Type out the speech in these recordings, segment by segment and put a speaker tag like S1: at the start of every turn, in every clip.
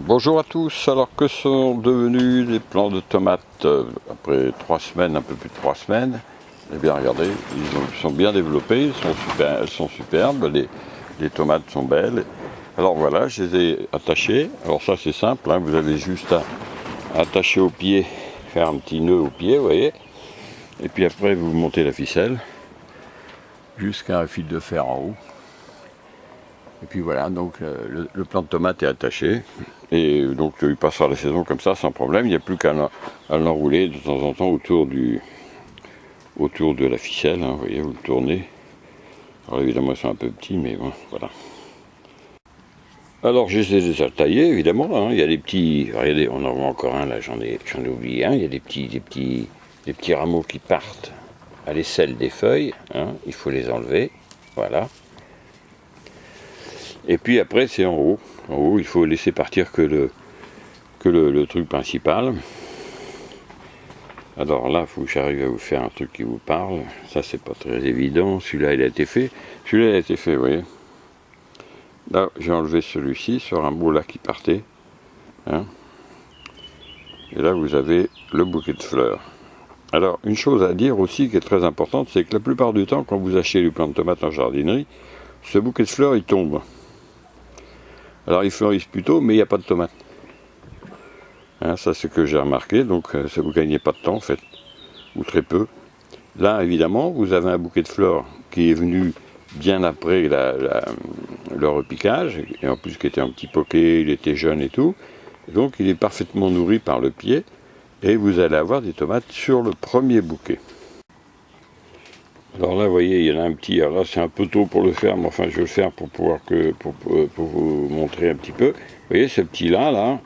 S1: Bonjour à tous, alors que sont devenus les plants de tomates après 3 semaines, un peu plus de 3 semaines? Eh bien regardez, ils sont bien développés, elles sont superbes, les tomates sont belles. Alors voilà, je les ai attachées. Alors ça c'est simple, hein, vous avez juste à attacher au pied, faire un petit nœud au pied, vous voyez. Et puis après vous montez la ficelle jusqu'à un fil de fer en haut. Et puis voilà, donc le plant de tomate est attaché. Et donc il passera la saison comme ça sans problème. Il n'y a plus qu'à l'enrouler de temps en temps autour de la ficelle. Hein, vous voyez, vous le tournez. Alors évidemment ils sont un peu petits, mais bon, voilà. Alors je les ai déjà taillés, évidemment. Hein. Il y a des petits. Regardez, on en voit encore un là, j'en ai oublié un. Il y a des petits rameaux qui partent à l'aisselle des feuilles. Hein. Il faut les enlever. Voilà. Et puis après c'est en haut. En haut, il faut laisser partir que le truc principal. Alors là, il faut que j'arrive à vous faire un truc qui vous parle. Ça, c'est pas très évident. Celui-là, il a été fait. Celui-là, il a été fait, vous voyez. Là, j'ai enlevé celui-ci sur un bout là qui partait. Hein. Et là, vous avez le bouquet de fleurs. Alors, une chose à dire aussi qui est très importante, c'est que la plupart du temps, quand vous achetez du plant de tomates en jardinerie, ce bouquet de fleurs, il tombe. Alors, il fleurissent plus tôt, mais il n'y a pas de tomates. Hein, ça, c'est ce que j'ai remarqué, donc ça vous gagnez pas de temps, en fait, ou très peu. Là, évidemment, vous avez un bouquet de fleurs qui est venu bien après le repiquage, et en plus qui était un petit poquet, il était jeune et tout. Donc, il est parfaitement nourri par le pied, et vous allez avoir des tomates sur le premier bouquet. Alors là, vous voyez, il y en a un petit. Alors là, c'est un peu tôt pour le faire, mais enfin, je vais le faire pour vous montrer un petit peu. Vous voyez, ce petit-là, là,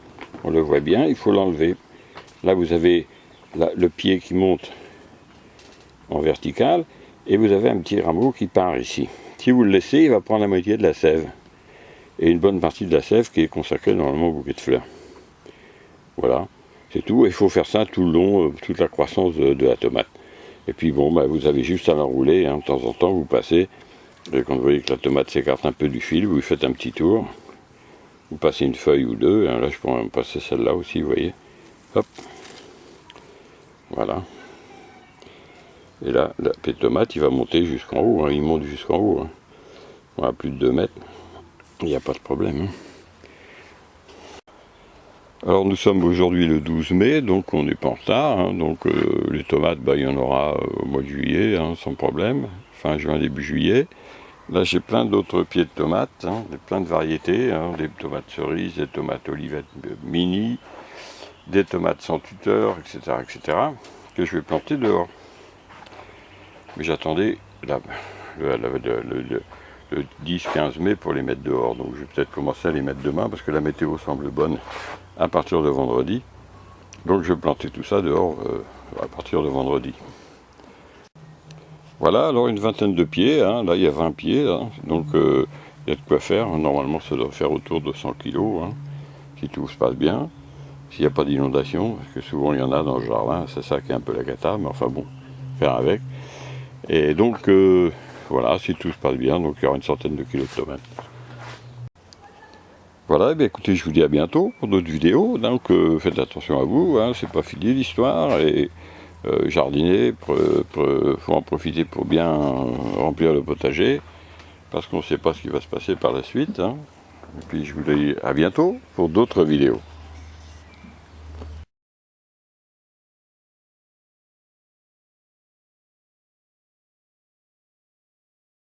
S1: on le voit bien, il faut l'enlever. Là, vous avez le pied qui monte en vertical, et vous avez un petit rameau qui part ici. Si vous le laissez, il va prendre la moitié de la sève, et une bonne partie de la sève qui est consacrée normalement au bouquet de fleurs. Voilà, c'est tout. Il faut faire ça tout le long, toute la croissance de la tomate. Et puis bon, bah, vous avez juste à l'enrouler, hein, de temps en temps, vous passez, et quand vous voyez que la tomate s'écarte un peu du fil, vous faites un petit tour, vous passez une feuille ou deux, hein, là je pourrais même passer celle-là aussi, vous voyez, hop, voilà. Et là, le pied de tomate, il va monter jusqu'en haut, hein, il monte jusqu'en haut, hein. Voilà, plus de 2 mètres, il n'y a pas de problème. Hein. Alors nous sommes aujourd'hui le 12 mai, donc on n'est pas en retard, hein, donc les tomates, bah, il y en aura au mois de juillet, hein, sans problème, fin juin, début juillet. Là j'ai plein d'autres pieds de tomates, hein, plein de variétés, hein, des tomates cerises, des tomates olivettes mini, des tomates sans tuteur, etc., que je vais planter dehors. Mais j'attendais le 10-15 mai pour les mettre dehors, donc je vais peut-être commencer à les mettre demain, parce que la météo semble bonne à partir de vendredi. Donc je vais planter tout ça dehors à partir de vendredi. Voilà, alors une vingtaine de pieds, hein. Là il y a 20 pieds, hein. Donc il y a de quoi faire. Normalement ça doit faire autour de 100 kg, hein, si tout se passe bien, s'il n'y a pas d'inondation, parce que souvent il y en a dans le jardin, c'est ça qui est un peu la cata, mais enfin bon, faire avec. Et donc voilà, si tout se passe bien, donc il y aura une centaine de kilos de tomates. Voilà, et bien écoutez, je vous dis à bientôt pour d'autres vidéos, donc faites attention à vous, hein, c'est pas fini l'histoire, et jardiner, faut en profiter pour bien remplir le potager, parce qu'on ne sait pas ce qui va se passer par la suite, hein. Et puis je vous dis à bientôt pour d'autres vidéos.